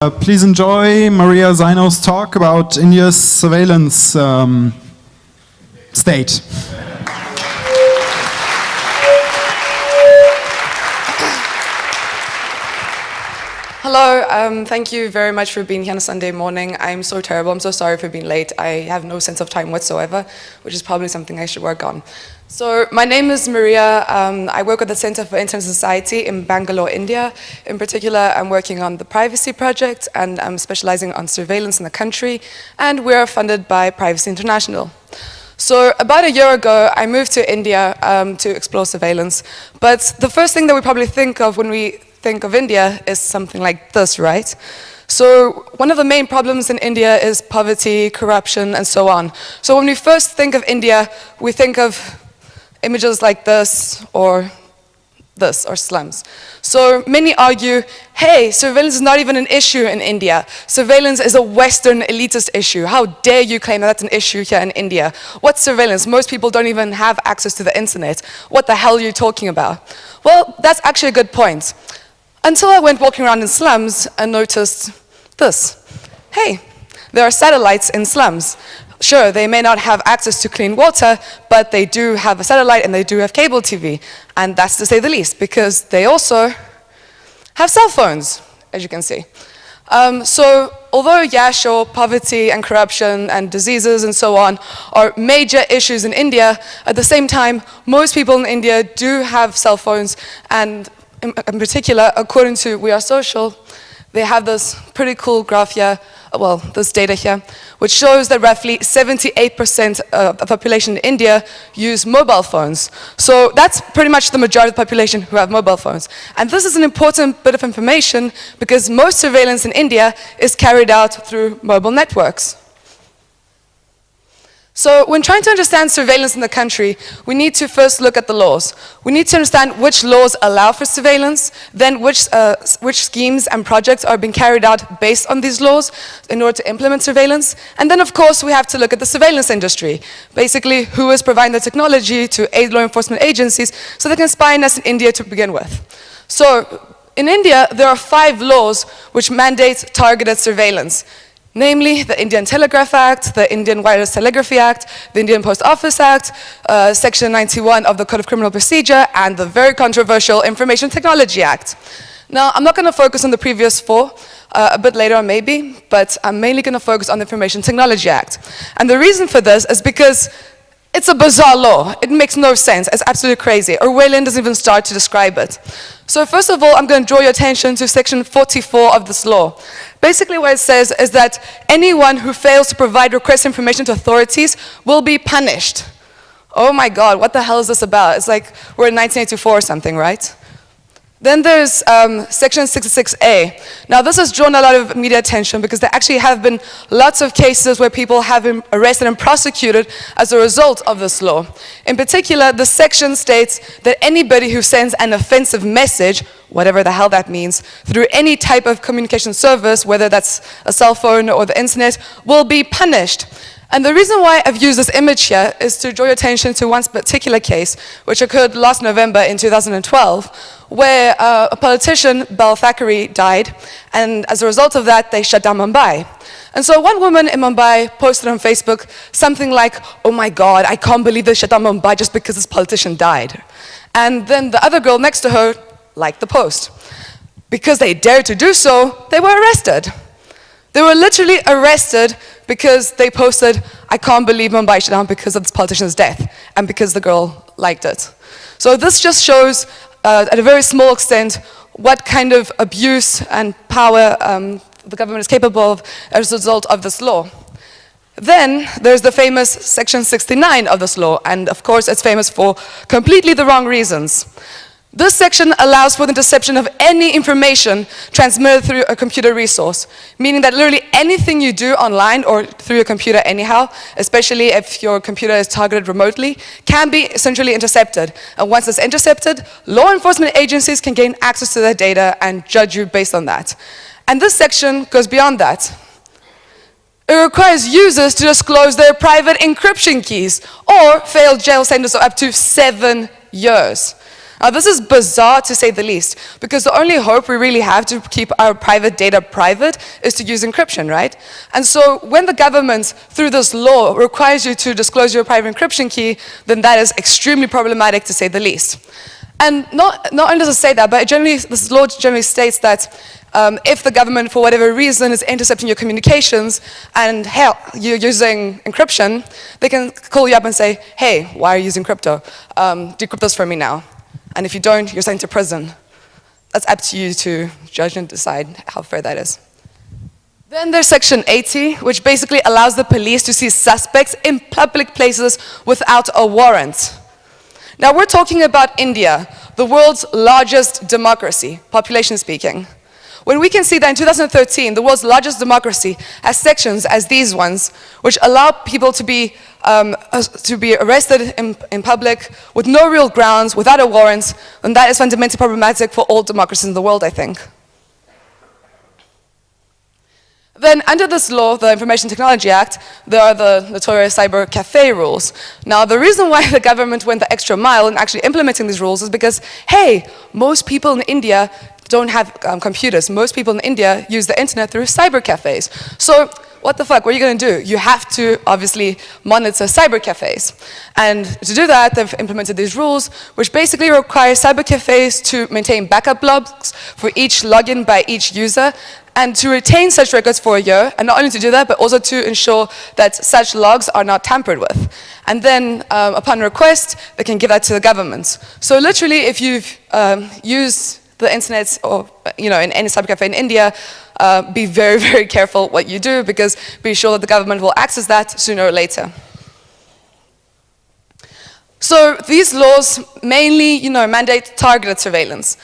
Please enjoy Maria Xynou's talk about India's surveillance state. Hello, thank you very much for being here on a Sunday morning. I'm so terrible, I'm so sorry for being late. I have no sense of time whatsoever, which is probably something I should work on. So, my name is Maria. I work at the Center for Internet Society in Bangalore, India. In particular, I'm working on the Privacy Project, and I'm specializing on surveillance in the country, and we're funded by Privacy International. So about a year ago, I moved to India to explore surveillance, but the first thing that we probably think of when we think of India is something like this, right? So one of the main problems in India is poverty, corruption, and so on. So when we first think of India, we think of images like this, or slums. So many argue, hey, surveillance is not even an issue in India. Surveillance is a Western elitist issue. How dare you claim that that's an issue here in India? What's surveillance? Most people don't even have access to the internet. What the hell are you talking about? Well, that's actually a good point. Until I went walking around in slums and noticed this. Hey, there are satellites in slums. Sure, they may not have access to clean water, but they do have a satellite and they do have cable TV. And that's to say the least, because they also have cell phones, as you can see. So, although, yeah, sure, poverty and corruption and diseases and so on are major issues in India, at the same time, most people in India do have cell phones, and in particular, according to We Are Social, they have this pretty cool graph here, well, this data here, which shows that roughly 78% of the population in India use mobile phones. So that's pretty much the majority of the population who have mobile phones. And this is an important bit of information because most surveillance in India is carried out through mobile networks. So when trying to understand surveillance in the country, we need to first look at the laws. We need to understand which laws allow for surveillance, then which schemes and projects are being carried out based on these laws in order to implement surveillance. And then, of course, we have to look at the surveillance industry. Basically, who is providing the technology to aid law enforcement agencies so they can spy on us in India to begin with. So in India, there are 5 laws which mandate targeted surveillance. Namely, the Indian Telegraph Act, the Indian Wireless Telegraphy Act, the Indian Post Office Act, Section 91 of the Code of Criminal Procedure, and the very controversial Information Technology Act. Now, I'm not going to focus on the previous 4, a bit later on maybe, but I'm mainly going to focus on the Information Technology Act. And the reason for this is because it's a bizarre law. It makes no sense. It's absolutely crazy. Orwellian doesn't even start to describe it. So first of all, I'm going to draw your attention to Section 44 of this law. Basically what it says is that anyone who fails to provide request information to authorities will be punished. Oh my God, what the hell is this about? It's like we're in 1984 or something, right? Then there's Section 66A. Now this has drawn a lot of media attention because there actually have been lots of cases where people have been arrested and prosecuted as a result of this law. In particular, the section states that anybody who sends an offensive message, whatever the hell that means, through any type of communication service, whether that's a cell phone or the internet, will be punished. And the reason why I've used this image here is to draw your attention to one particular case, which occurred last November in 2012, where a politician, Bal Thackeray, died, and as a result of that, they shut down Mumbai. And so one woman in Mumbai posted on Facebook something like, oh my God, I can't believe they shut down Mumbai just because this politician died. And then the other girl next to her liked the post. Because they dared to do so, they were arrested. They were literally arrested because they posted, I can't believe Mumbai shut down because of this politician's death, and because the girl liked it. So this just shows, at a very small extent, what kind of abuse and power the government is capable of as a result of this law. Then there's the famous Section 69 of this law, and of course it's famous for completely the wrong reasons. This section allows for the interception of any information transmitted through a computer resource, meaning that literally anything you do online or through your computer anyhow, especially if your computer is targeted remotely, can be essentially intercepted. And once it's intercepted, law enforcement agencies can gain access to that data and judge you based on that. And this section goes beyond that. It requires users to disclose their private encryption keys or fail jail sentences of up to 7 years. Now, this is bizarre to say the least, because the only hope we really have to keep our private data private is to use encryption, right? And so when the government, through this law, requires you to disclose your private encryption key, then that is extremely problematic to say the least. And not only does it say that, but this law generally states that if the government, for whatever reason, is intercepting your communications and hell, you're using encryption, they can call you up and say, hey, why are you using crypto? Decrypt this for me now. And if you don't, you're sent to prison. That's up to you to judge and decide how fair that is. Then there's Section 80, which basically allows the police to seize suspects in public places without a warrant. Now, we're talking about India, the world's largest democracy, population speaking. When we can see that in 2013, the world's largest democracy has sections as these ones, which allow people to be arrested in public with no real grounds, without a warrant, then that is fundamentally problematic for all democracies in the world, I think. Then under this law, the Information Technology Act, there are the notorious cyber cafe rules. Now, the reason why the government went the extra mile in actually implementing these rules is because, hey, most people in India don't have computers. Most people in India use the internet through cyber cafes. So what the fuck, what are you going to do? You have to, obviously, monitor cyber cafes. And to do that, they've implemented these rules, which basically require cyber cafes to maintain backup logs for each login by each user, and to retain such records for a year, and not only to do that, but also to ensure that such logs are not tampered with. And then, upon request, they can give that to the government. So literally, if you've used the internet or in any cyber cafe in India, be very, very careful what you do, because be sure that the government will access that sooner or later. So these laws mainly, mandate targeted surveillance.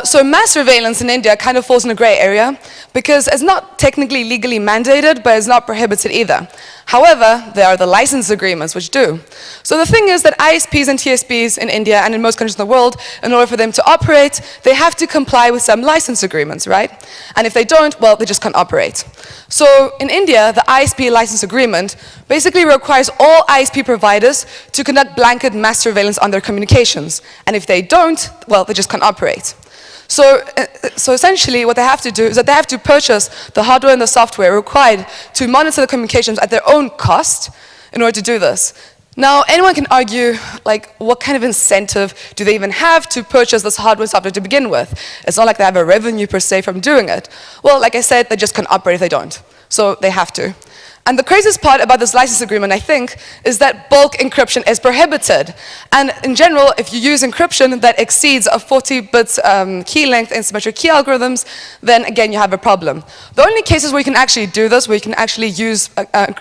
So mass surveillance in India kind of falls in a gray area because it's not technically legally mandated, but it's not prohibited either. However, there are the license agreements which do. So the thing is that ISPs and TSPs in India and in most countries in the world, in order for them to operate, they have to comply with some license agreements, right? And if they don't, well, they just can't operate. So in India, the ISP license agreement basically requires all ISP providers to conduct blanket mass surveillance on their communications. And if they don't, well, they just can't operate. So essentially what they have to do is that they have to purchase the hardware and the software required to monitor the communications at their own cost in order to do this. Now, anyone can argue, what kind of incentive do they even have to purchase this hardware and software to begin with? It's not like they have a revenue per se from doing it. Well, like I said, they just can't operate if they don't. So they have to. And the craziest part about this license agreement, I think, is that bulk encryption is prohibited. And in general, if you use encryption that exceeds a 40-bit key length in symmetric key algorithms, then again, you have a problem. The only cases where you can actually do this, where you can actually use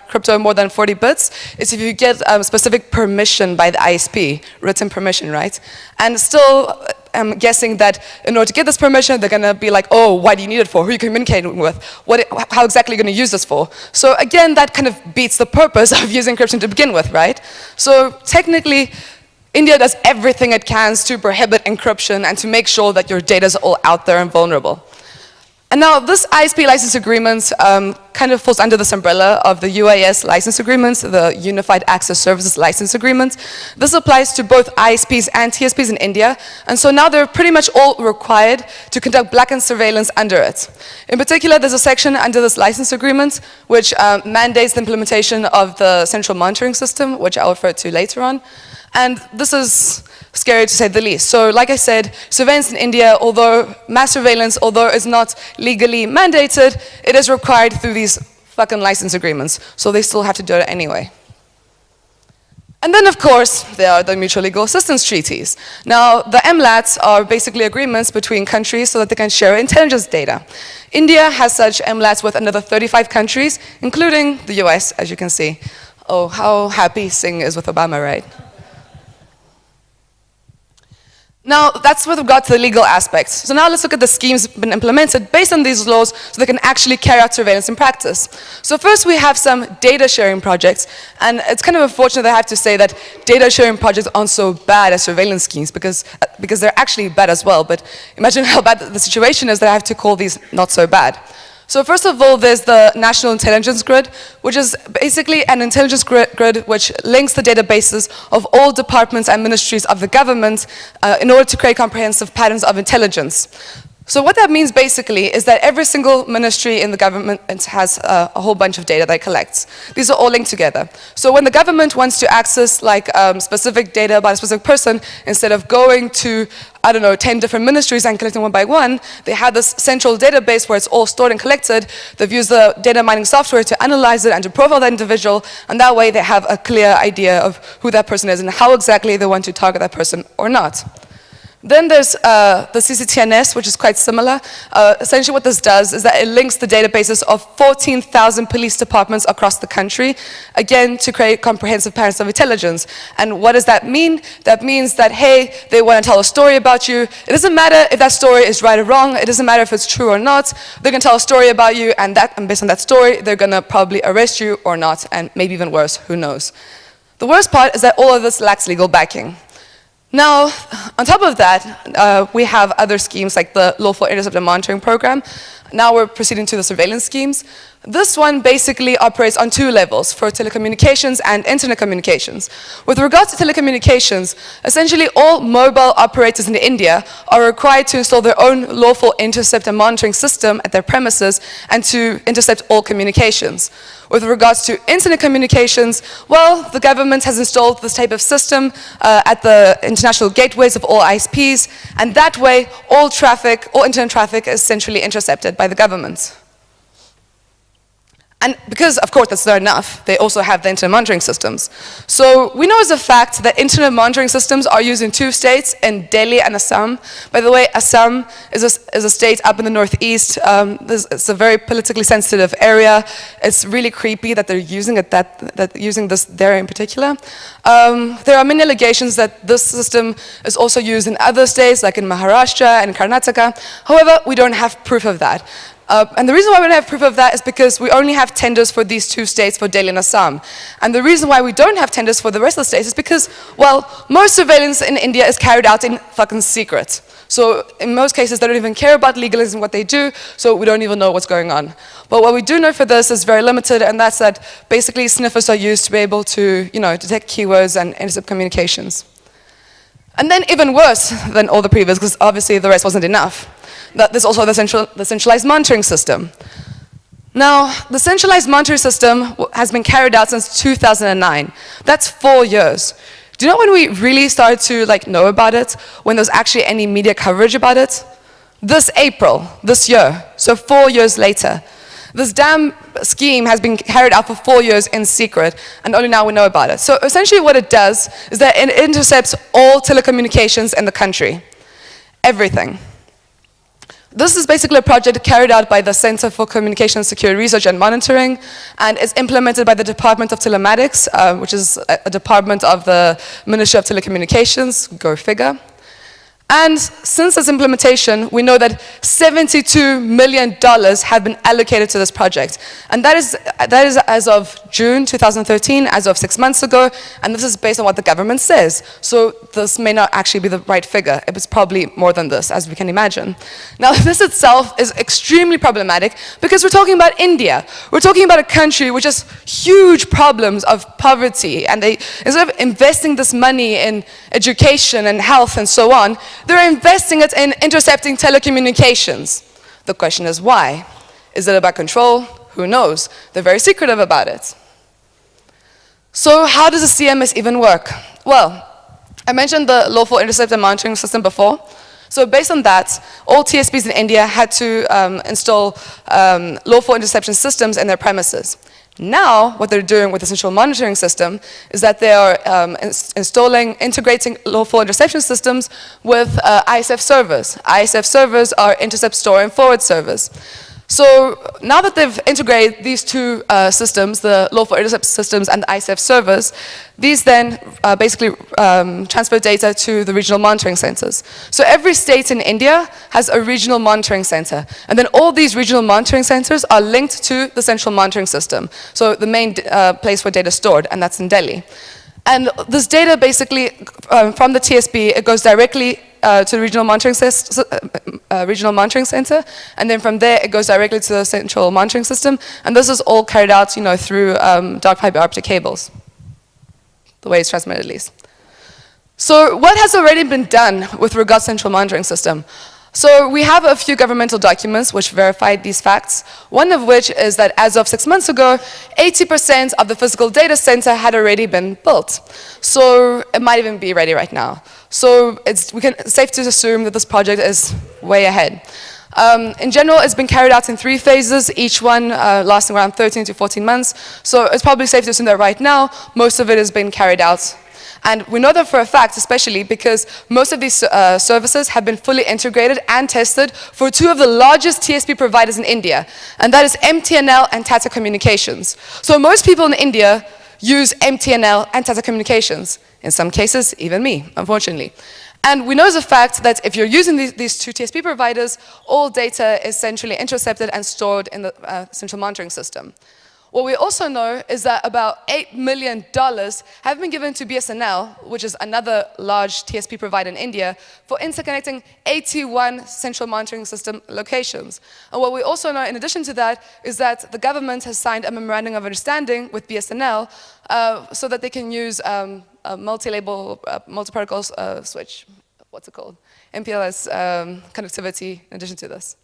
crypto more than 40 bits, is if you get specific permission by the ISP, written permission, right? And still, I'm guessing that in order to get this permission, they're going to be like, oh, why do you need it for? Who are you communicating with? How exactly are you going to use this for? So again, that kind of beats the purpose of using encryption to begin with, right? So technically, India does everything it can to prohibit encryption and to make sure that your data is all out there and vulnerable. And now this ISP license agreement kind of falls under this umbrella of the UAS license agreement, the Unified Access Services License Agreement. This applies to both ISPs and TSPs in India, and so now they're pretty much all required to conduct blackened surveillance under it. In particular, there's a section under this license agreement which mandates the implementation of the central monitoring system, which I'll refer to later on. And this is scary to say the least. So like I said, surveillance in India, mass surveillance, although it's not legally mandated, it is required through these fucking license agreements. So they still have to do it anyway. And then, of course, there are the mutual legal assistance treaties. Now, the MLATs are basically agreements between countries so that they can share intelligence data. India has such MLATs with another 35 countries, including the US, as you can see. Oh, how happy Singh is with Obama, right? Now, that's with regard to the legal aspects. So now let's look at the schemes been implemented based on these laws so they can actually carry out surveillance in practice. So first we have some data sharing projects, and it's kind of unfortunate that I have to say that data sharing projects aren't so bad as surveillance schemes because they're actually bad as well, but imagine how bad the situation is that I have to call these not so bad. So first of all, there's the National Intelligence Grid, which is basically an intelligence grid which links the databases of all departments and ministries of the government in order to create comprehensive patterns of intelligence. So what that means basically is that every single ministry in the government has a whole bunch of data that it collects. These are all linked together. So when the government wants to access like specific data about a specific person, instead of going to, I don't know, 10 different ministries and collecting one by one, they have this central database where it's all stored and collected. They've used the data mining software to analyze it and to profile that individual, and that way they have a clear idea of who that person is and how exactly they want to target that person or not. Then there's the CCTNS, which is quite similar. Essentially what this does is that it links the databases of 14,000 police departments across the country, again, to create comprehensive patterns of intelligence. And what does that mean? That means that, hey, they want to tell a story about you. It doesn't matter if that story is right or wrong. It doesn't matter if it's true or not. They're going to tell a story about you, and based on that story, they're going to probably arrest you or not, and maybe even worse, who knows. The worst part is that all of this lacks legal backing. Now, on top of that, we have other schemes like the Lawful Intercept and Monitoring Program. Now we're proceeding to the surveillance schemes. This one basically operates on two levels, for telecommunications and internet communications. With regards to telecommunications, essentially all mobile operators in India are required to install their own lawful intercept and monitoring system at their premises and to intercept all communications. With regards to internet communications, well, the government has installed this type of system at the international gateways of all ISPs, and that way all internet traffic is centrally intercepted by the government. And because, of course, that's not enough, they also have the internet monitoring systems. So we know as a fact that internet monitoring systems are used in two states, in Delhi and Assam. By the way, Assam is a state up in the northeast. It's a very politically sensitive area. It's really creepy that they're using it, using this there in particular. There are many allegations that this system is also used in other states, like in Maharashtra and Karnataka. However, we don't have proof of that. And the reason why we don't have proof of that is because we only have tenders for these two states, for Delhi and Assam. And the reason why we don't have tenders for the rest of the states is because, well, most surveillance in India is carried out in fucking secret. So in most cases, they don't even care about legalism, what they do, so we don't even know what's going on. But what we do know for this is very limited, and that's that basically sniffers are used to be able to, detect keywords and intercept communications. And then even worse than all the previous, because obviously the rest wasn't enough, there's also the centralized monitoring system. Now, the centralized monitoring system has been carried out since 2009. That's 4 years. Do you know when we really started to know about it? When there was actually any media coverage about it? This April, this year, so 4 years later. This damn scheme has been carried out for 4 years in secret, and only now we know about it. So essentially what it does is that it intercepts all telecommunications in the country. Everything. This is basically a project carried out by the Center for Communication Security Research and Monitoring, and it's implemented by the Department of Telematics, which is a department of the Ministry of Telecommunications, go figure. And since its implementation, we know that $72 million have been allocated to this project. And that is as of June 2013, as of 6 months ago, and this is based on what the government says. So this may not actually be the right figure. It's probably more than this, as we can imagine. Now, this itself is extremely problematic because we're talking about India. We're talking about a country which has huge problems of poverty, and instead of investing this money in education and health and so on, they're investing it in intercepting telecommunications. The question is why? Is it about control? Who knows? They're very secretive about it. So how does the CMS even work? Well, I mentioned the Lawful Intercept and Monitoring System before. So based on that, all TSPs in India had to install lawful interception systems in their premises. Now, what they're doing with the central monitoring system is that they are integrating lawful interception systems with ISF servers. ISF servers are intercept, store, and forward servers. So now that they've integrated these two systems, the lawful intercept systems and the ISF servers, these then basically transfer data to the regional monitoring centers. So every state in India has a regional monitoring center. And then all these regional monitoring centers are linked to the central monitoring system. So the main place where data is stored, and that's in Delhi. And this data basically, from the TSP, it goes directly to the regional monitoring center, and then from there it goes directly to the central monitoring system, and this is all carried out, through dark fiber optic cables, the way it's transmitted at least. So what has already been done with regards to central monitoring system? So we have a few governmental documents which verified these facts, one of which is that as of 6 months ago, 80% of the physical data center had already been built. So it might even be ready right now. So it's safe to assume that this project is way ahead. In general, it's been carried out in 3 phases, each one lasting around 13 to 14 months. So it's probably safe to assume that right now, most of it has been carried out. And we know that for a fact, especially because most of these services have been fully integrated and tested for 2 of the largest TSP providers in India, and that is MTNL and Tata Communications. So most people in India use MTNL and Tata Communications, in some cases, even me, unfortunately. And we know as a fact that if you're using these 2 TSP providers, all data is centrally intercepted and stored in the central monitoring system. What we also know is that about $8 million have been given to BSNL, which is another large TSP provider in India, for interconnecting 81 central monitoring system locations. And what we also know in addition to that is that the government has signed a memorandum of understanding with BSNL so that they can use a multi-label, multi-protocol switch, what's it called? MPLS connectivity in addition to this.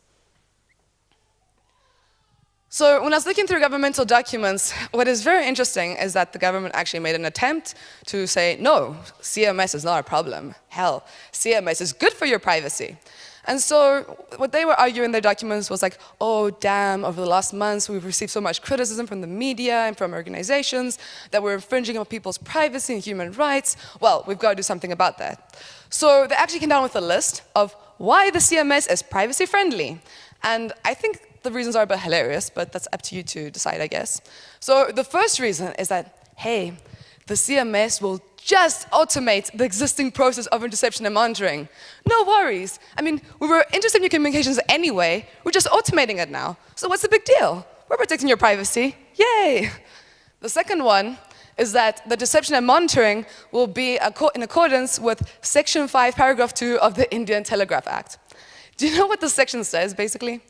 So when I was looking through governmental documents, what is very interesting is that the government actually made an attempt to say, no, CMS is not a problem. Hell, CMS is good for your privacy. And so what they were arguing in their documents was like, oh, damn, over the last months, we've received so much criticism from the media and from organizations that we're infringing on people's privacy and human rights. Well, we've got to do something about that. So they actually came down with a list of why the CMS is privacy friendly. And I think the reasons are a bit hilarious, but that's up to you to decide, I guess. So the first reason is that, hey, the CMS will just automate the existing process of interception and monitoring. No worries. I mean, we were intercepting your communications anyway. We're just automating it now. So what's the big deal? We're protecting your privacy. Yay. The second one is that the deception and monitoring will be in accordance with Section 5, Paragraph 2 of the Indian Telegraph Act. Do you know what this section says, basically?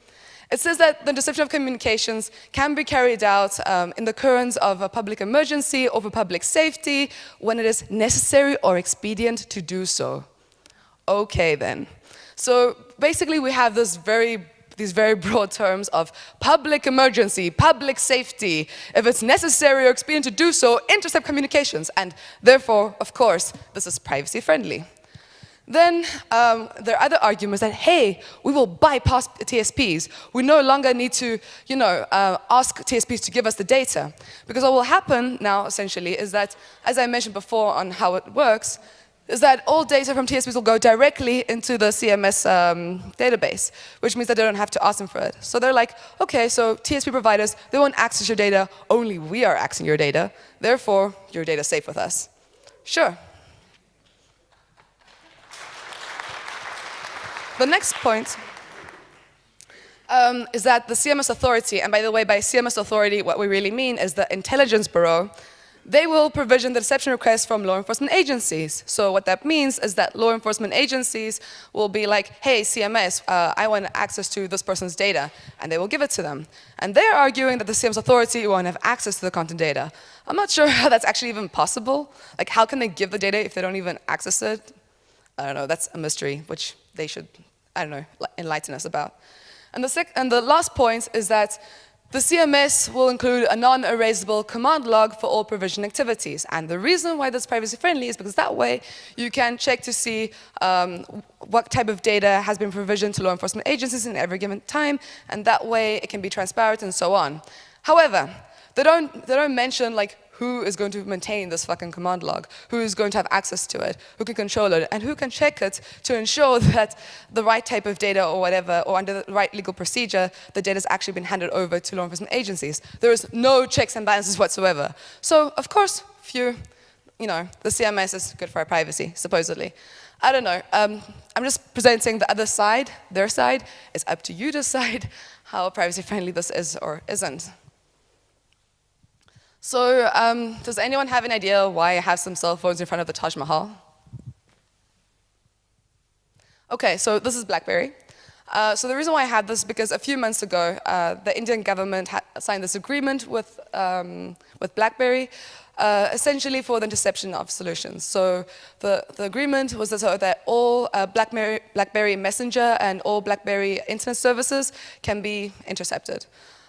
It says that the deception of communications can be carried out in the occurrence of a public emergency or for public safety when it is necessary or expedient to do so. Okay, then. So basically, we have these very broad terms of public emergency, public safety. If it's necessary or expedient to do so, intercept communications. And therefore, of course, this is privacy friendly. Then there are other arguments that, hey, we will bypass TSPs. We no longer need to, ask TSPs to give us the data. Because what will happen now, essentially, is that, as I mentioned before on how it works, is that all data from TSPs will go directly into the CMS database, which means that they don't have to ask them for it. So they're like, okay, so TSP providers, they won't access your data, only we are accessing your data. Therefore, your data is safe with us. Sure. The next point is that the CMS authority, and by the way, by CMS authority, what we really mean is the Intelligence Bureau, they will provision the deception requests from law enforcement agencies. So what that means is that law enforcement agencies will be like, hey, CMS, I want access to this person's data, and they will give it to them. And they're arguing that the CMS authority won't have access to the content data. I'm not sure how that's actually even possible. Like, how can they give the data if they don't even access it? I don't know, that's a mystery, which they should, enlighten us about. And the last point is that the CMS will include a non-erasable command log for all provision activities. And the reason why that's privacy friendly is because that way you can check to see what type of data has been provisioned to law enforcement agencies in every given time, and that way it can be transparent and so on. However, they don't mention like who is going to maintain this fucking command log, who is going to have access to it, who can control it, and who can check it to ensure that the right type of data or whatever, or under the right legal procedure, the data has actually been handed over to law enforcement agencies. There is no checks and balances whatsoever. So, of course, the CMS is good for our privacy, supposedly. I don't know. I'm just presenting the other side, their side. It's up to you to decide how privacy friendly this is or isn't. So, does anyone have an idea why I have some cell phones in front of the Taj Mahal? Okay, so this is BlackBerry. So the reason why I had this is because a few months ago, the Indian government signed this agreement with BlackBerry, essentially for the interception of solutions. So the agreement was so that all BlackBerry Messenger and all BlackBerry internet services can be intercepted.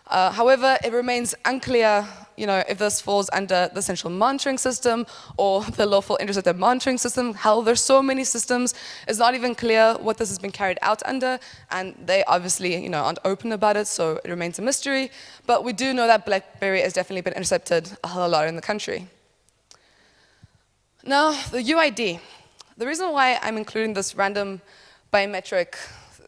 However, it remains unclear, if this falls under the central monitoring system or the lawful intercepted monitoring system. Hell, there's so many systems, it's not even clear what this has been carried out under, and they obviously, aren't open about it, so it remains a mystery. But we do know that BlackBerry has definitely been intercepted a whole lot in the country. Now, the UID. The reason why I'm including this random biometric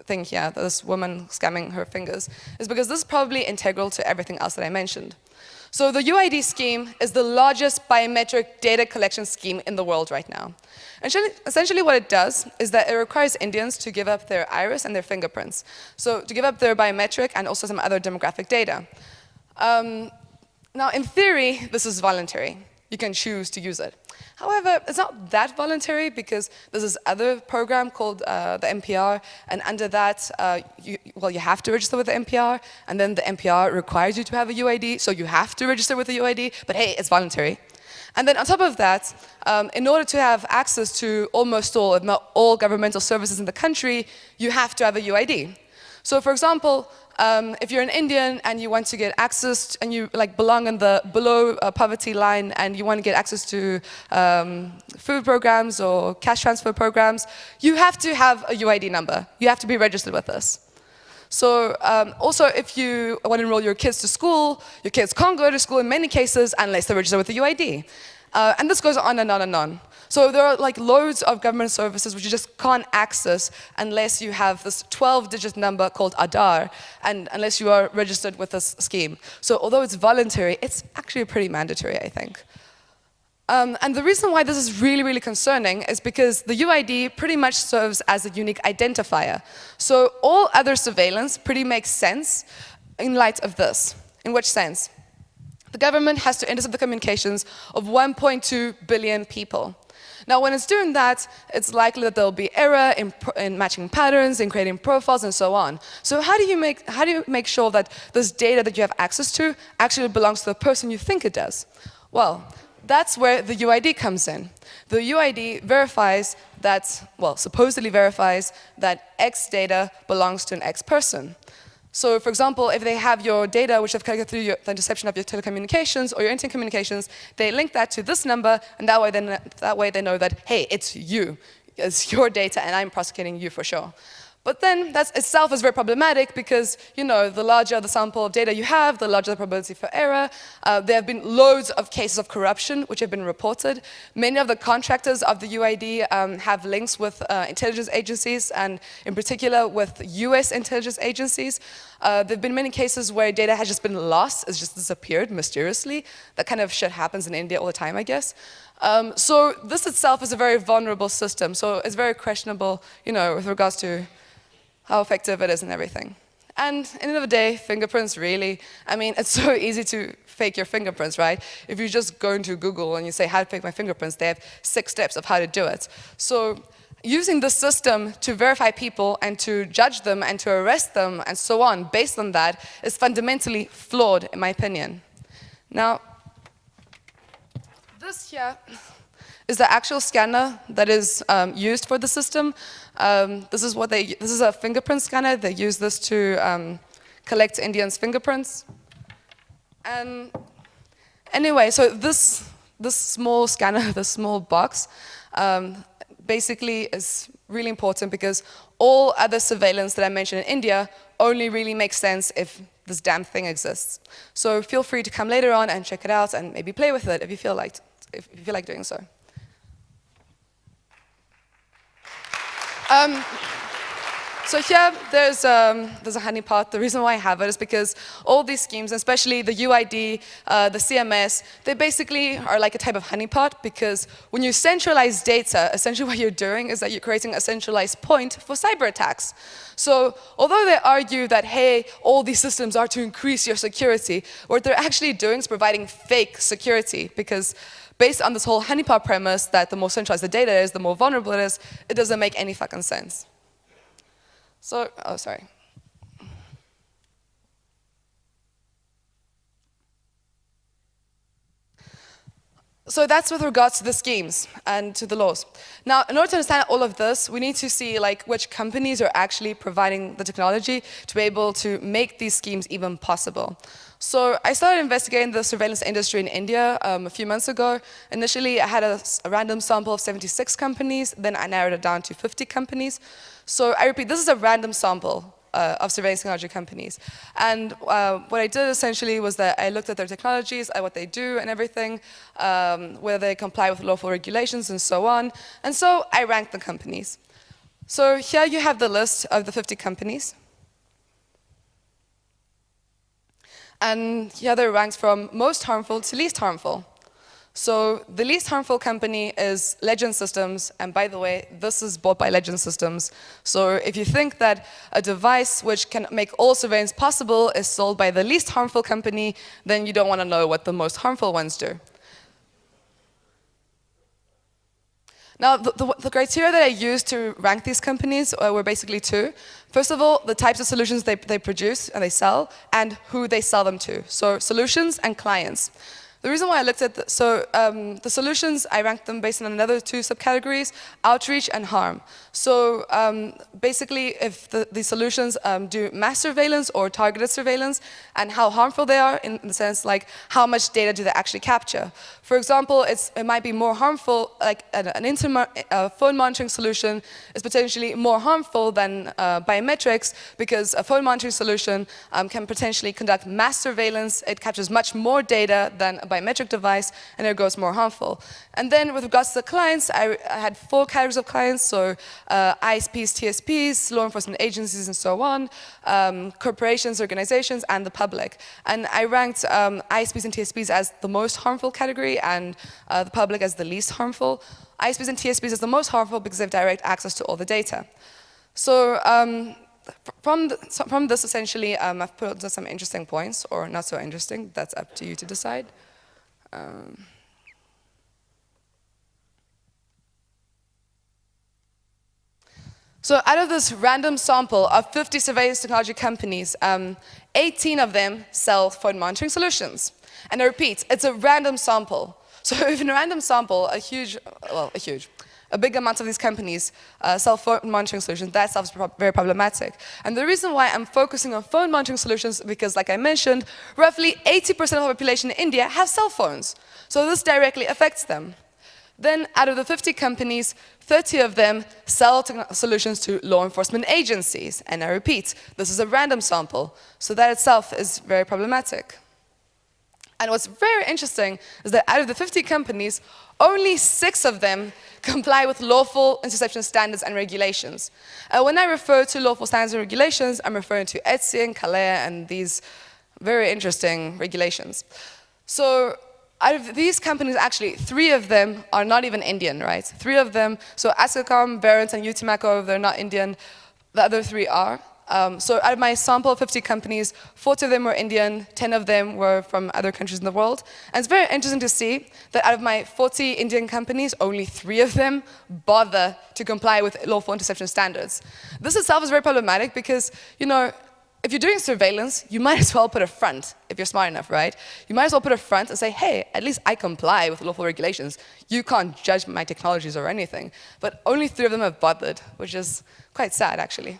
thing here, this woman scamming her fingers, is because this is probably integral to everything else that I mentioned. So the UID scheme is the largest biometric data collection scheme in the world right now. And essentially what it does is that it requires Indians to give up their iris and their fingerprints. So to give up their biometric and also some other demographic data. Now in theory, this is voluntary. You can choose to use it. However, it's not that voluntary because there's this other program called the NPR, and under that, you have to register with the NPR, and then the NPR requires you to have a UID, so you have to register with a UID, but hey, it's voluntary. And then on top of that, in order to have access to almost all, if not all, governmental services in the country, you have to have a UID. So for example, if you're an Indian and you want to get access, and you belong in the below poverty line, and you want to get access to food programs or cash transfer programs, you have to have a UID number. You have to be registered with this. So also, if you want to enroll your kids to school, your kids can't go to school in many cases unless they're registered with a UID. And this goes on and on and on. So there are loads of government services which you just can't access unless you have this 12-digit number called Aadhaar, and unless you are registered with this scheme. So although it's voluntary, it's actually pretty mandatory, I think. And the reason why this is really, really concerning is because the UID pretty much serves as a unique identifier. So all other surveillance pretty makes sense in light of this. In which sense? The government has to intercept the communications of 1.2 billion people. Now, when it's doing that, it's likely that there'll be error in matching patterns, in creating profiles, and so on. So how do you make sure that this data that you have access to actually belongs to the person you think it does? Well, that's where the UID comes in. The UID verifies that, well, supposedly verifies that X data belongs to an X person. So, for example, if they have your data, which they've collected through the interception of your telecommunications or your internet communications, they link that to this number, and that way they know that, hey, it's you. It's your data, and I'm prosecuting you for sure. But then that itself is very problematic because, the larger the sample of data you have, the larger the probability for error. There have been loads of cases of corruption which have been reported. Many of the contractors of the UID have links with intelligence agencies, and in particular with US intelligence agencies. There have been many cases where data has just been lost, it's just disappeared mysteriously. That kind of shit happens in India all the time, I guess. So this itself is a very vulnerable system, so it's very questionable, with regards to how effective it is and everything. And at the end of the day, fingerprints, really, it's so easy to fake your fingerprints, right? If you just go into Google and you say, how to fake my fingerprints, they have 6 steps of how to do it. So using this system to verify people and to judge them and to arrest them and so on, based on that, is fundamentally flawed, in my opinion. Now, this here is the actual scanner that is used for the system. This is a fingerprint scanner. They use this to collect Indians' fingerprints. And anyway, so this small scanner, this small box, basically is really important because all other surveillance that I mentioned in India only really makes sense if this damn thing exists. So feel free to come later on and check it out and maybe play with it if you feel like doing so. So here, there's a honeypot. The reason why I have it is because all these schemes, especially the UID, the CMS, they basically are like a type of honeypot because when you centralize data, essentially what you're doing is that you're creating a centralized point for cyber attacks. So although they argue that, hey, all these systems are to increase your security, what they're actually doing is providing fake security because based on this whole honeypot premise that the more centralized the data is, the more vulnerable it is, it doesn't make any fucking sense. So, oh, sorry. So that's with regards to the schemes and to the laws. Now, in order to understand all of this, we need to see which companies are actually providing the technology to be able to make these schemes even possible. So I started investigating the surveillance industry in India a few months ago. Initially, I had a random sample of 76 companies, then I narrowed it down to 50 companies. So I repeat, this is a random sample of surveillance technology companies. And what I did essentially was that I looked at their technologies, at what they do and everything, whether they comply with lawful regulations and so on. And so I ranked the companies. So here you have the list of the 50 companies. And here they're ranked from most harmful to least harmful. So the least harmful company is Legend Systems, and by the way, this is bought by Legend Systems. So if you think that a device which can make all surveillance possible is sold by the least harmful company, then you don't want to know what the most harmful ones do. Now, the criteria that I used to rank these companies were basically two. First of all, the types of solutions they produce and they sell, and who they sell them to. So solutions and clients. The reason why I looked at the solutions, I ranked them based on another two subcategories, outreach and harm. So basically, if the solutions do mass surveillance or targeted surveillance, and how harmful they are in the sense like how much data do they actually capture. For example, it might be more harmful, like a phone monitoring solution is potentially more harmful than biometrics because a phone monitoring solution can potentially conduct mass surveillance. It captures much more data than a biometric device, and it goes more harmful. And then with regards to the clients, I had 4 categories of clients, so ISPs, TSPs, law enforcement agencies, and so on, corporations, organizations, and the public. And I ranked ISPs and TSPs as the most harmful category and the public as the least harmful. ISPs and TSPs as the most harmful because they have direct access to all the data. So from this, essentially, I've put out some interesting points, or not so interesting. That's up to you to decide. So out of this random sample of 50 surveillance technology companies, 18 of them sell phone monitoring solutions. And I repeat, it's a random sample. So if in a random sample, a big amount of these companies sell phone monitoring solutions, that itself is very problematic. And the reason why I'm focusing on phone monitoring solutions is because, like I mentioned, roughly 80% of the population in India have cell phones. So this directly affects them. Then, out of the 50 companies, 30 of them sell solutions to law enforcement agencies. And I repeat, this is a random sample, so that itself is very problematic. And what's very interesting is that out of the 50 companies, only 6 of them comply with lawful interception standards and regulations. When I refer to lawful standards and regulations, I'm referring to ETSI, Calais, and these very interesting regulations. So out of these companies, actually, 3 of them are not even Indian, right? 3 of them, so Ascocom, Verint, and Utimaco, they're not Indian. The other 3 are. So out of my sample of 50 companies, 40 of them were Indian, 10 of them were from other countries in the world. And it's very interesting to see that out of my 40 Indian companies, only 3 of them bother to comply with lawful interception standards. This itself is very problematic because, you know, if you're doing surveillance, you might as well put a front, if you're smart enough, right? You might as well put a front and say, hey, at least I comply with lawful regulations. You can't judge my technologies or anything. But only 3 of them have bothered, which is quite sad, actually.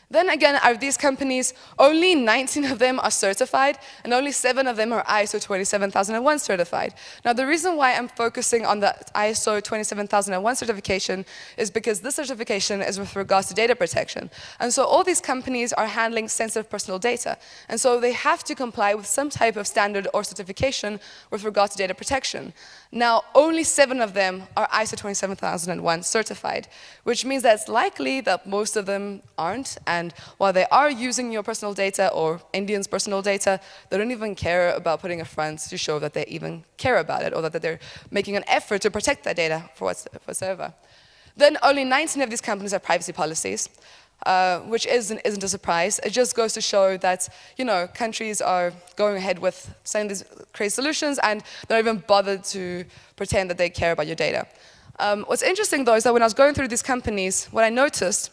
Then again, out of these companies, only 19 of them are certified, and only 7 of them are ISO 27001 certified. Now, the reason why I'm focusing on the ISO 27001 certification is because this certification is with regards to data protection. And so all these companies are handling sensitive personal data. And so they have to comply with some type of standard or certification with regards to data protection. Now, only 7 of them are ISO 27001 certified, which means that it's likely that most of them aren't. And while they are using your personal data or Indians' personal data, they don't even care about putting a front to show that they even care about it or that they're making an effort to protect that data for whatsoever. Then only 19 of these companies have privacy policies. Which isn't a surprise. It just goes to show that, you know, countries are going ahead with selling these crazy solutions and they're not even bothered to pretend that they care about your data. What's interesting, though, is that when I was going through these companies, what I noticed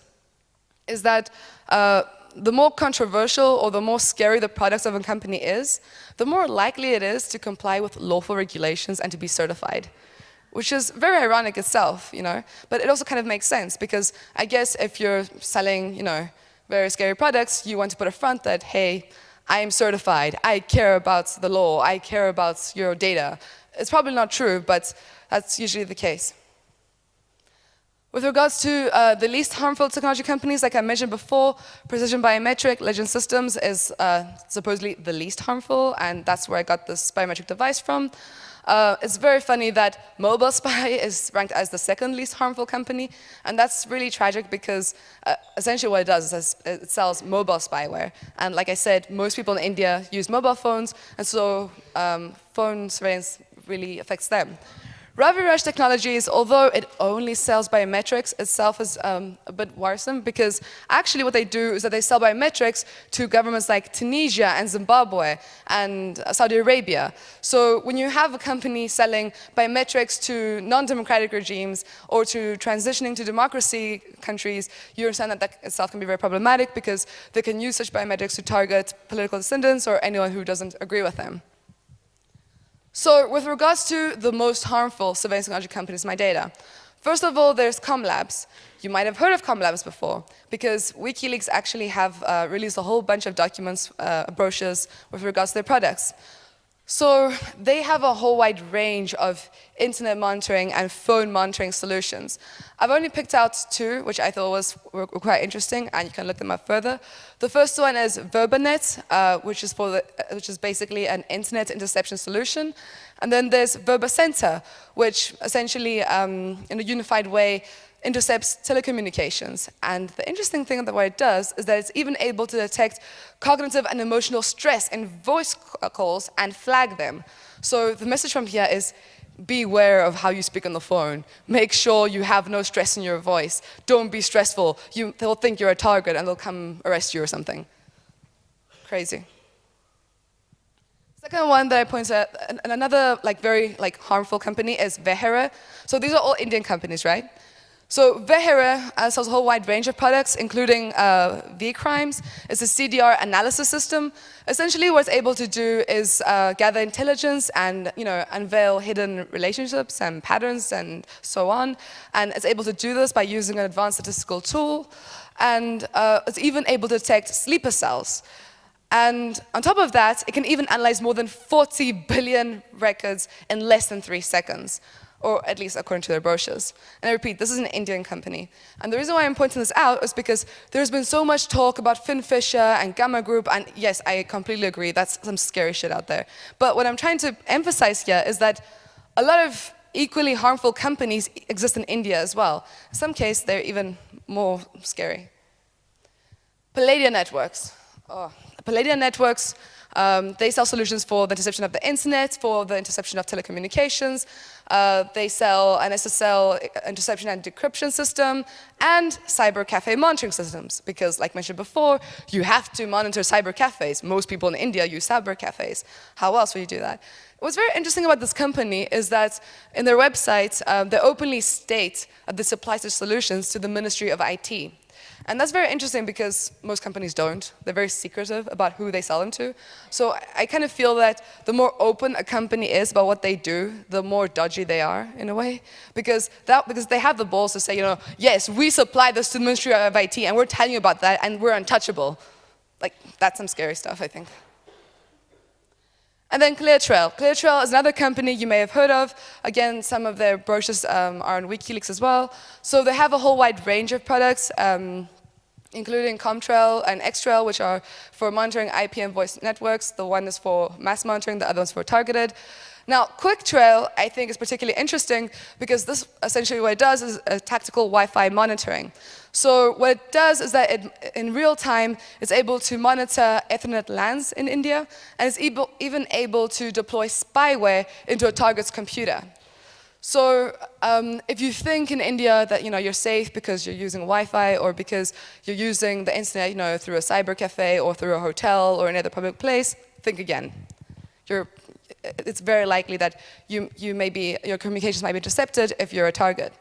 is that the more controversial or the more scary the products of a company is, the more likely it is to comply with lawful regulations and to be certified. Which is very ironic itself, you know, but it also kind of makes sense because I guess if you're selling, you know, very scary products, you want to put a front that, hey, I am certified, I care about the law, I care about your data. It's probably not true, but that's usually the case. With regards to the least harmful technology companies, like I mentioned before, Precision Biometric, Legend Systems is supposedly the least harmful, and that's where I got this biometric device from. It's very funny that Mobile Spy is ranked as the second least harmful company, and that's really tragic because essentially what it does is it sells mobile spyware. And like I said, most people in India use mobile phones, and so phone surveillance really affects them. Ravi Raj Technologies, although it only sells biometrics, itself is a bit worrisome because actually what they do is that they sell biometrics to governments like Tunisia and Zimbabwe and Saudi Arabia. So when you have a company selling biometrics to non-democratic regimes or to transitioning to democracy countries, you understand that that itself can be very problematic because they can use such biometrics to target political dissidents or anyone who doesn't agree with them. So with regards to the most harmful surveillance technology companies, my data. First of all, there's Comlabs. You might have heard of Comlabs before, because WikiLeaks actually have released a whole bunch of documents, brochures, with regards to their products. So they have a whole wide range of internet monitoring and phone monitoring solutions. I've only picked out two, which I thought were quite interesting, and you can look them up further. The first one is Verbanet, which is basically an internet interception solution. And then there's VerbaCenter, which essentially, in a unified way, intercepts telecommunications. And the interesting thing about what it does is that it's even able to detect cognitive and emotional stress in voice calls and flag them. So the message from here is, beware of how you speak on the phone. Make sure you have no stress in your voice. Don't be stressful. They'll think you're a target and they'll come arrest you or something. Crazy. Second one that I pointed out, and another very harmful company is Vehera. So these are all Indian companies, right? So Vehera sells a whole wide range of products, including V-Crimes. It's a CDR analysis system. Essentially, what it's able to do is gather intelligence and unveil hidden relationships and patterns and so on. And it's able to do this by using an advanced statistical tool. And it's even able to detect sleeper cells. And on top of that, it can even analyze more than 40 billion records in less than 3 seconds. Or at least according to their brochures. And I repeat, this is an Indian company. And the reason why I'm pointing this out is because there's been so much talk about Finfisher and Gamma Group, and yes, I completely agree, that's some scary shit out there. But what I'm trying to emphasize here is that a lot of equally harmful companies exist in India as well. In some cases, they're even more scary. Palladium networks. Palladium networks, they sell solutions for the interception of the internet, for the interception of telecommunications. They sell an SSL interception and decryption system, and cyber cafe monitoring systems. Because, like mentioned before, you have to monitor cyber cafes. Most people in India use cyber cafes. How else will you do that? What's very interesting about this company is that in their website, they openly state that they supply their solutions to the Ministry of IT. And that's very interesting because most companies don't. They're very secretive about who they sell them to. So I kind of feel that the more open a company is about what they do, the more dodgy they are, in a way. Because they have the balls to say, yes, we supply this to the Ministry of IT, and we're telling you about that, and we're untouchable. That's some scary stuff, I think. And then ClearTrail. ClearTrail is another company you may have heard of. Again, some of their brochures are on WikiLeaks as well. So they have a whole wide range of products, including ComTrail and Xtrail, which are for monitoring IP and voice networks. The one is for mass monitoring, the other one's for targeted. Now, QuickTrail, I think, is particularly interesting because this essentially what it does is a tactical Wi-Fi monitoring. So what it does is that in real time, it's able to monitor Ethernet LANs in India, and it's even able to deploy spyware into a target's computer. So if you think in India that you're safe because you're using Wi-Fi or because you're using the internet through a cyber cafe or through a hotel or any other public place, think again. It's very likely that your communications might be intercepted if you're a target.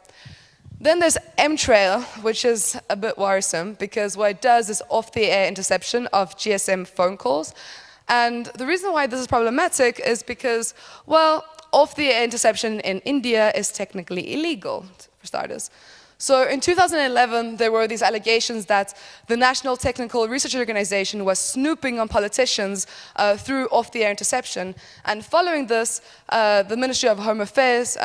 Then there's M-Trail, which is a bit worrisome because what it does is off-the-air interception of GSM phone calls. And the reason why this is problematic is because, well, off-the-air interception in India is technically illegal, for starters. So in 2011, there were these allegations that the National Technical Research Organization was snooping on politicians through off-the-air interception. And following this, the Ministry of Home Affairs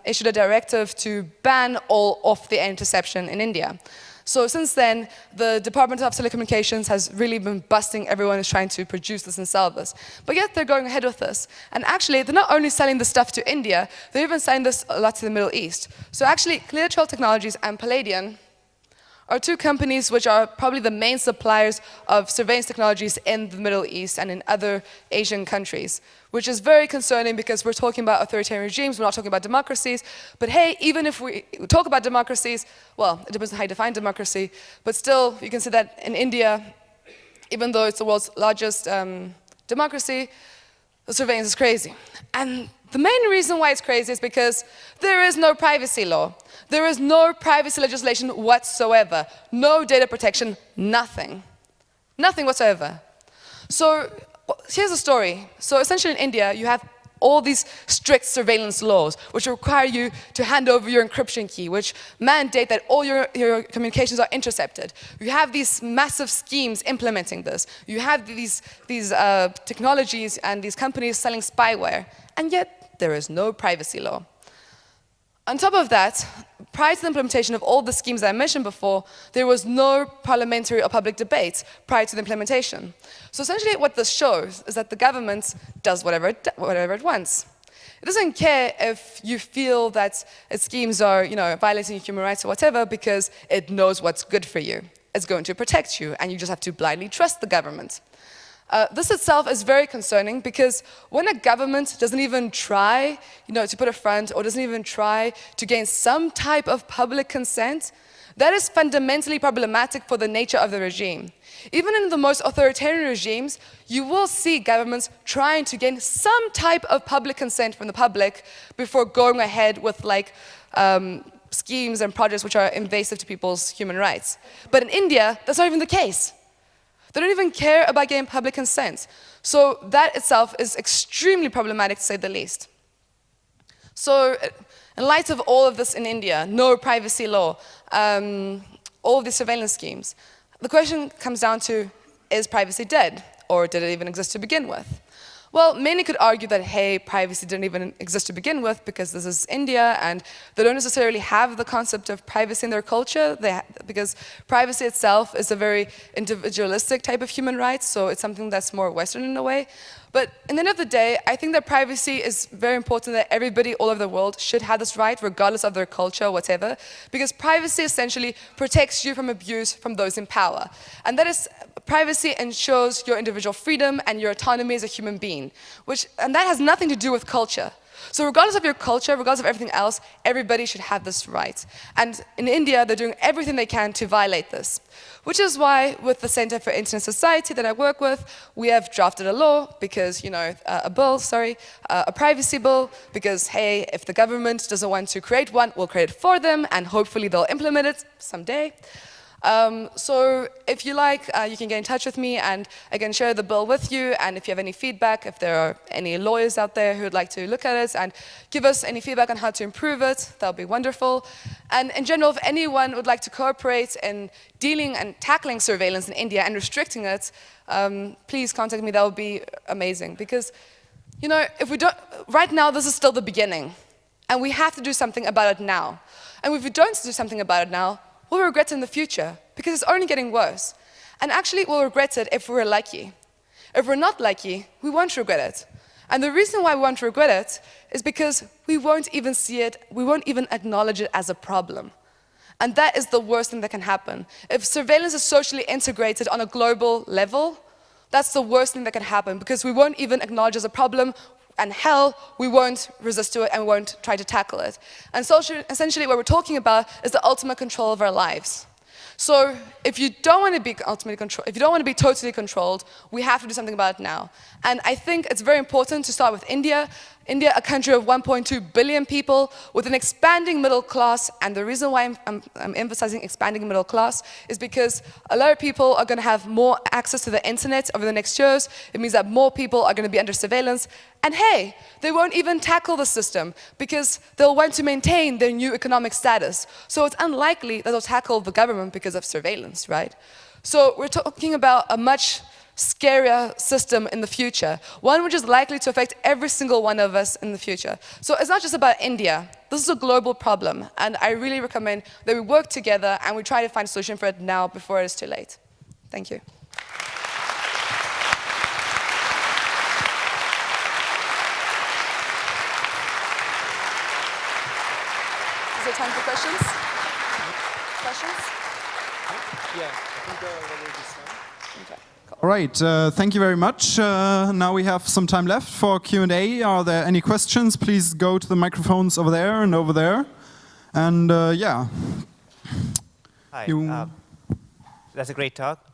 issued a directive to ban all off-the-air interception in India. So since then, the Department of Telecommunications has really been busting everyone who's trying to produce this and sell this. But yet they're going ahead with this. And actually, they're not only selling this stuff to India, they're even selling this a lot to the Middle East. So actually, Clear Trail Technologies and Palladium are two companies which are probably the main suppliers of surveillance technologies in the Middle East and in other Asian countries, which is very concerning because we're talking about authoritarian regimes, we're not talking about democracies. But hey, even if we talk about democracies, well, it depends on how you define democracy, but still, you can see that in India, even though it's the world's largest democracy, the surveillance is crazy. And the main reason why it's crazy is because there is no privacy law. There is no privacy legislation whatsoever. No data protection, nothing. Nothing whatsoever. So here's the story. So essentially in India, you have all these strict surveillance laws which require you to hand over your encryption key, which mandate that all your communications are intercepted. You have these massive schemes implementing this. You have these technologies and these companies selling spyware, and yet there is no privacy law. On top of that, prior to the implementation of all the schemes that I mentioned before, there was no parliamentary or public debate prior to the implementation. So essentially what this shows is that the government does whatever it wants. It doesn't care if you feel that its schemes are, violating human rights or whatever, because it knows what's good for you. It's going to protect you, and you just have to blindly trust the government. This itself is very concerning because when a government doesn't even try, to put a front or doesn't even try to gain some type of public consent, that is fundamentally problematic for the nature of the regime. Even in the most authoritarian regimes, you will see governments trying to gain some type of public consent from the public before going ahead with schemes and projects which are invasive to people's human rights. But in India, that's not even the case. They don't even care about getting public consent. So that itself is extremely problematic, to say the least. So in light of all of this in India, no privacy law, all of these surveillance schemes, the question comes down to, is privacy dead? Or did it even exist to begin with? Well, many could argue that, hey, privacy didn't even exist to begin with because this is India and they don't necessarily have the concept of privacy in their culture because privacy itself is a very individualistic type of human rights, so it's something that's more Western in a way. But in the end of the day, I think that privacy is very important, that everybody all over the world should have this right, regardless of their culture or whatever, because privacy essentially protects you from abuse from those in power. And that is, privacy ensures your individual freedom and your autonomy as a human being, and that has nothing to do with culture. So regardless of your culture, regardless of everything else, everybody should have this right. And in India, they're doing everything they can to violate this. Which is why, with the Center for Internet Society that I work with, we have drafted a law, because, a privacy bill, because, hey, if the government doesn't want to create one, we'll create it for them, and hopefully they'll implement it someday. So if you like, you can get in touch with me and I can share the bill with you, and if you have any feedback, if there are any lawyers out there who would like to look at it and give us any feedback on how to improve it, that would be wonderful. And in general, if anyone would like to cooperate in dealing and tackling surveillance in India and restricting it, please contact me, that would be amazing. Because, if we don't, right now this is still the beginning, and we have to do something about it now. And if we don't do something about it now, we'll regret it in the future, because it's only getting worse. And actually, we'll regret it if we're lucky. If we're not lucky, we won't regret it. And the reason why we won't regret it is because we won't even see it, we won't even acknowledge it as a problem. And that is the worst thing that can happen. If surveillance is socially integrated on a global level, that's the worst thing that can happen, because we won't even acknowledge it as a problem, and hell, we won't resist to it and we won't try to tackle it. And so essentially what we're talking about is the ultimate control of our lives. So if you don't want to be if you don't want to be totally controlled, we have to do something about it now. And I think it's very important to start with India. India, a country of 1.2 billion people with an expanding middle class, and the reason why I'm emphasizing expanding middle class is because a lot of people are going to have more access to the internet over the next years. It means that more people are going to be under surveillance, and hey, they won't even tackle the system because they'll want to maintain their new economic status. So it's unlikely that they'll tackle the government because of surveillance, right? So we're talking about a much scarier system in the future, one which is likely to affect every single one of us in the future. So it's not just about India. This is a global problem, and I really recommend that we work together and we try to find a solution for it now before it is too late. Thank you. Is there time for questions? Questions? Yeah, I think already started. Okay. All right, thank you very much. Now we have some time left for Q&A. Are there any questions? Please go to the microphones over there and over there. And yeah. Hi, that's a great talk.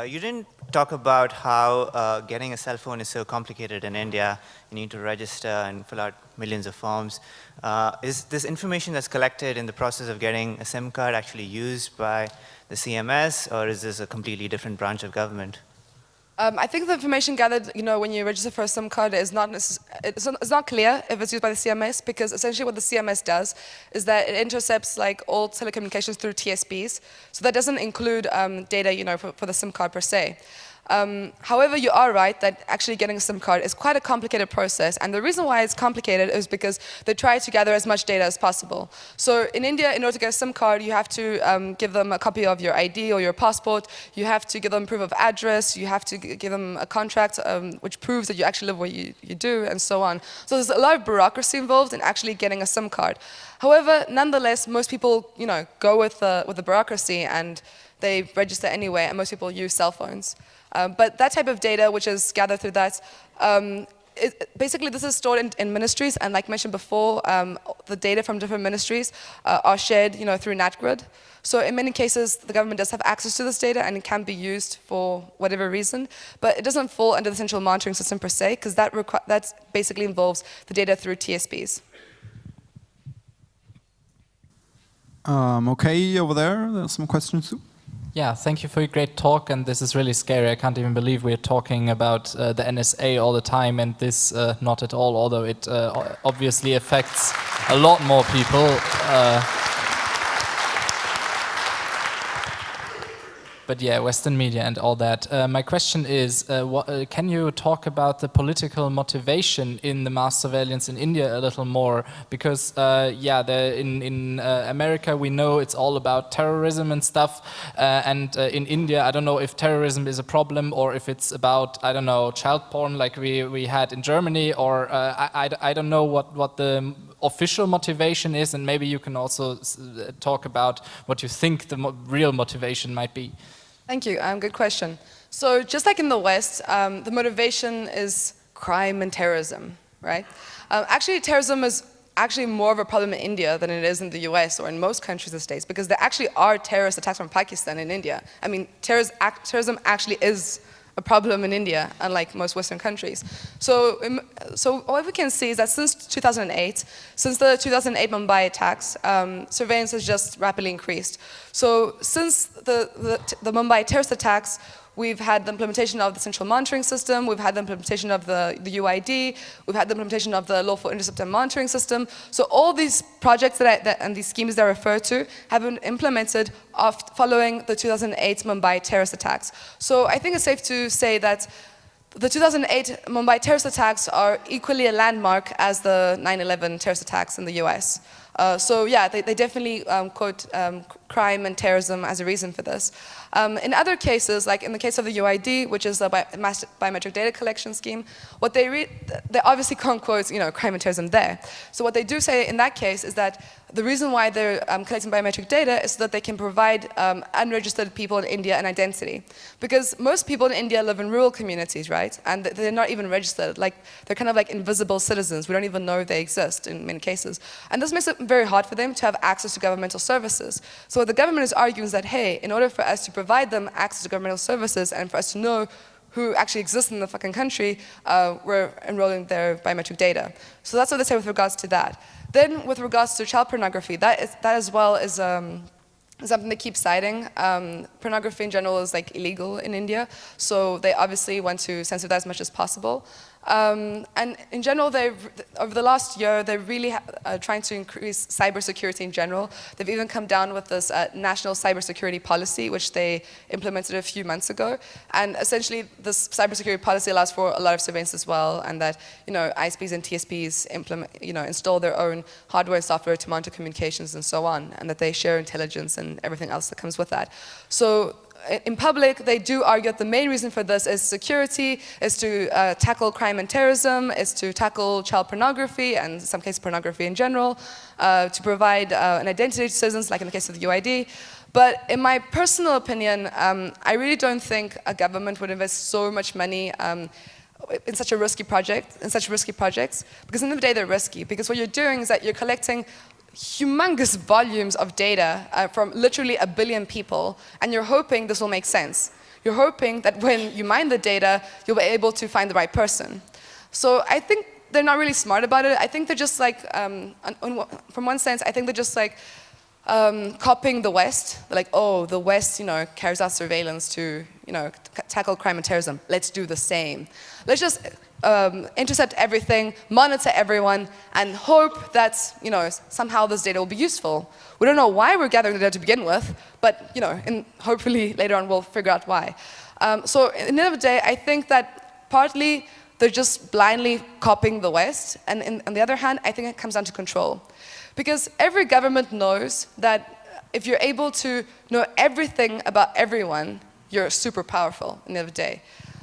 You didn't talk about how getting a cell phone is so complicated in India. You need to register and fill out millions of forms. Is this information that's collected in the process of getting a SIM card actually used by the CMS, or is this a completely different branch of government? I think the information gathered, when you register for a SIM card is it's not clear if it's used by the CMS, because essentially what the CMS does is that it intercepts like all telecommunications through TSPs. So that doesn't include data, for the SIM card per se. However, you are right that actually getting a SIM card is quite a complicated process, and the reason why it's complicated is because they try to gather as much data as possible. So in India, in order to get a SIM card, you have to give them a copy of your ID or your passport, you have to give them proof of address, you have to give them a contract which proves that you actually live where you do, and so on. So there's a lot of bureaucracy involved in actually getting a SIM card. However, nonetheless, most people go with the bureaucracy and they register anyway, and most people use cell phones. But that type of data, which is gathered through that, basically this is stored in ministries, and like mentioned before, the data from different ministries are shared, through NatGrid. So in many cases, the government does have access to this data, and it can be used for whatever reason, but it doesn't fall under the central monitoring system per se, because that basically involves the data through TSPs. Okay, over there's some questions too. Yeah, thank you for your great talk, and this is really scary. I can't even believe we're talking about the NSA all the time, and this not at all, although it obviously affects a lot more people. But yeah, Western media and all that. My question is, can you talk about the political motivation in the mass surveillance in India a little more? Because yeah, in America we know it's all about terrorism and stuff, and in India I don't know if terrorism is a problem or if it's about, I don't know, child porn like we had in Germany, or I don't know what the official motivation is, and maybe you can also talk about what you think the real motivation might be. Thank you. Good question. So just like in the West, the motivation is crime and terrorism, right? Actually, terrorism is actually more of a problem in India than it is in the US or in most countries and states, because there actually are terrorist attacks from Pakistan in India. I mean, terrorism actually is a problem in India, unlike most Western countries. So what we can see is that since 2008, since the 2008 Mumbai attacks, surveillance has just rapidly increased. So since the Mumbai terrorist attacks, we've had the implementation of the central monitoring system, we've had the implementation of the UID, we've had the implementation of the lawful intercept and monitoring system. So all these projects and these schemes that I refer to have been implemented following the 2008 Mumbai terrorist attacks. So I think it's safe to say that the 2008 Mumbai terrorist attacks are equally a landmark as the 9/11 terrorist attacks in the US. So yeah, they definitely quote crime and terrorism as a reason for this. In other cases, like in the case of the UID, which is a biometric data collection scheme, what they obviously can't quote crime and terrorism there. So what they do say in that case is that the reason why they're collecting biometric data is so that they can provide unregistered people in India an identity. Because most people in India live in rural communities, right? And they're not even registered. Like, they're kind of like invisible citizens. We don't even know they exist in many cases. And this makes it very hard for them to have access to governmental services. So what the government is arguing is that, hey, in order for us to provide them access to governmental services and for us to know who actually exist in the fucking country were enrolling their biometric data. So that's what they say with regards to that. Then with regards to child pornography, that as well is something they keep citing. Pornography in general is like illegal in India, so they obviously want to censor that as much as possible. And in general, over the last year, they're really trying to increase cybersecurity in general. They've even come down with this national cybersecurity policy, which they implemented a few months ago. And essentially, this cybersecurity policy allows for a lot of surveillance as well, and that ISPs and TSPs install their own hardware and software to monitor communications and so on, and that they share intelligence and everything else that comes with that. So in public, they do argue that the main reason for this is security, is to tackle crime and terrorism, is to tackle child pornography, and in some cases pornography in general, to provide an identity to citizens, like in the case of the UID. But in my personal opinion, I really don't think a government would invest so much money in such risky projects, because at the end of the day, they're risky, because what you're doing is that you're collecting humongous volumes of data from literally 1 billion people, and you're hoping this will make sense. You're hoping that when you mine the data, you'll be able to find the right person. So I think they're not really smart about it. I think they're just like, from one sense, I think they're just like copying the West. They're like, oh, the West, carries out surveillance to, tackle crime and terrorism. Let's do the same. Let's just intercept everything, monitor everyone, and hope that somehow this data will be useful. We don't know why we're gathering the data to begin with, but hopefully later on we'll figure out why. So at the end of the day, I think that partly they're just blindly copying the West, and on the other hand, I think it comes down to control. Because every government knows that if you're able to know everything about everyone, you're super powerful at the end of the day.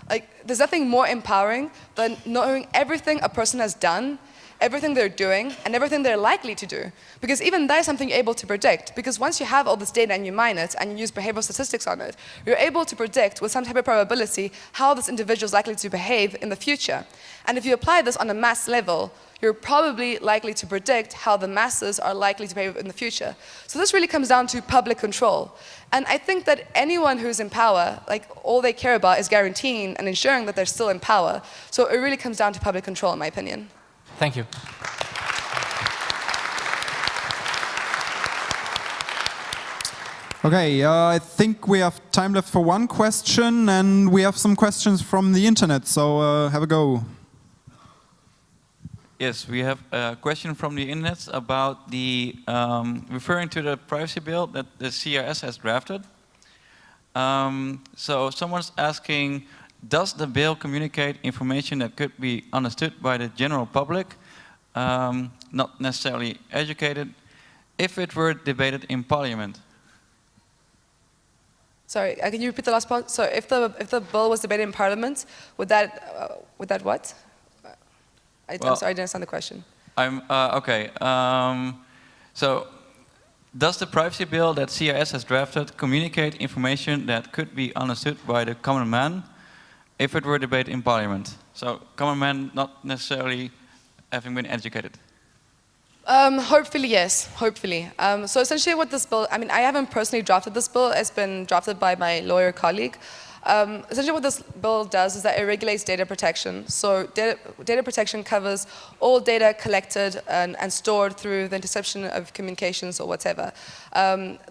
Like, there's nothing more empowering than knowing everything a person has done, everything they're doing, and everything they're likely to do. Because even that is something you're able to predict. Because once you have all this data and you mine it, and you use behavioral statistics on it, you're able to predict with some type of probability how this individual is likely to behave in the future. And if you apply this on a mass level, you're probably likely to predict how the masses are likely to behave in the future. So this really comes down to public control. And I think that anyone who's in power, like, all they care about is guaranteeing and ensuring that they're still in power. So it really comes down to public control, in my opinion. Thank you. Okay, I think we have time left for one question, and we have some questions from the internet, so have a go. Yes, we have a question from the internet about the referring to the privacy bill that the CRS has drafted. So someone's asking, does the bill communicate information that could be understood by the general public, not necessarily educated, if it were debated in Parliament? Sorry, can you repeat the last part? So if the bill was debated in Parliament, would that what? I'm sorry, I didn't understand the question. Okay. So, does the privacy bill that CRS has drafted communicate information that could be understood by the common man if it were debated in Parliament? So, common man not necessarily having been educated. Hopefully, yes. Hopefully. So essentially what this bill, I mean, I haven't personally drafted this bill. It's been drafted by my lawyer colleague. Essentially what this bill does is that it regulates data protection. So data protection covers all data collected and stored through the interception of communications or whatever.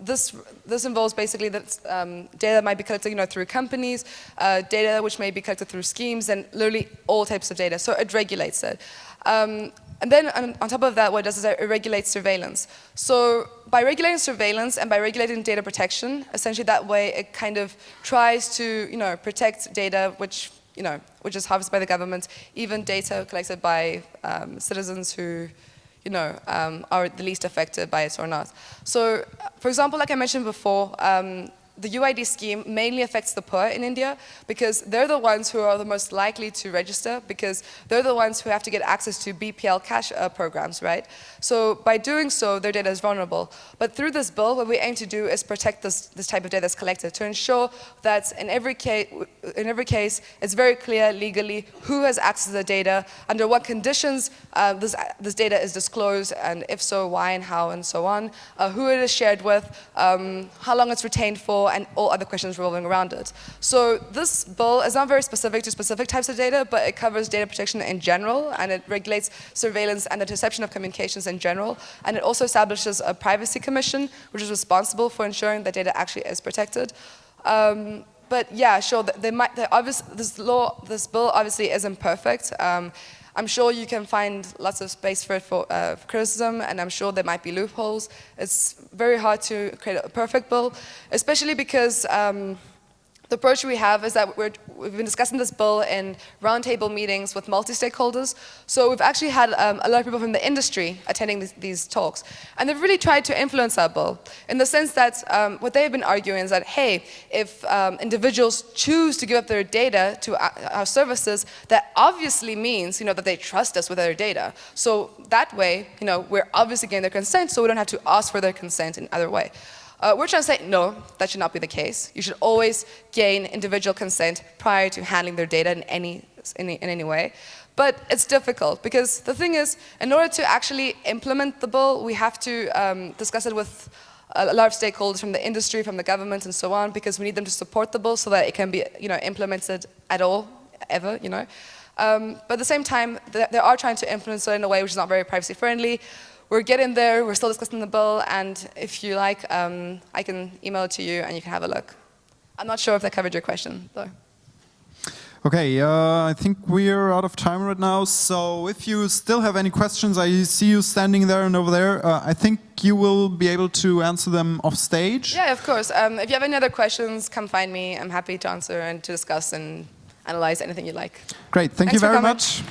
This involves basically that data might be collected through companies, data which may be collected through schemes, and literally all types of data. So it regulates it. And then on top of that, what it does is it regulates surveillance. So by regulating surveillance and by regulating data protection, essentially that way it kind of tries to protect data which is harvested by the government, even data collected by citizens who are the least affected by it or not. So for example, like I mentioned before, the UID scheme mainly affects the poor in India because they're the ones who are the most likely to register because they're the ones who have to get access to BPL cash programs, right? So by doing so, their data is vulnerable. But through this bill, what we aim to do is protect this type of data that's collected to ensure that in every case, it's very clear legally who has access to the data, under what conditions this data is disclosed, and if so, why and how, and so on, who it is shared with, how long it's retained for, law and all other questions revolving around it. So this bill is not very specific to specific types of data, but it covers data protection in general, and it regulates surveillance and the interception of communications in general. And it also establishes a privacy commission, which is responsible for ensuring that data actually is protected. But yeah, sure, this bill obviously isn't perfect. I'm sure you can find lots of space for criticism, and I'm sure there might be loopholes. It's very hard to create a perfect bill, especially because the approach we have is that we've been discussing this bill in roundtable meetings with multi-stakeholders. So we've actually had a lot of people from the industry attending these talks. And they've really tried to influence our bill in the sense that what they've been arguing is that, hey, if individuals choose to give up their data to our services, that obviously means that they trust us with their data. So that way, we're obviously getting their consent, so we don't have to ask for their consent in either way. We're trying to say, no, that should not be the case. You should always gain individual consent prior to handling their data in any way. But it's difficult, because the thing is, in order to actually implement the bill, we have to discuss it with a lot of stakeholders from the industry, from the government, and so on, because we need them to support the bill so that it can be implemented at all, ever. But at the same time, they are trying to influence it in a way which is not very privacy-friendly. We're getting there, we're still discussing the bill, and if you like, I can email it to you and you can have a look. I'm not sure if that covered your question, though. Okay, I think we're out of time right now, so if you still have any questions, I see you standing there and over there. I think you will be able to answer them off stage. Yeah, of course. If you have any other questions, come find me. I'm happy to answer and to discuss and analyze anything you like. Great, thank you Thanks for very coming. much.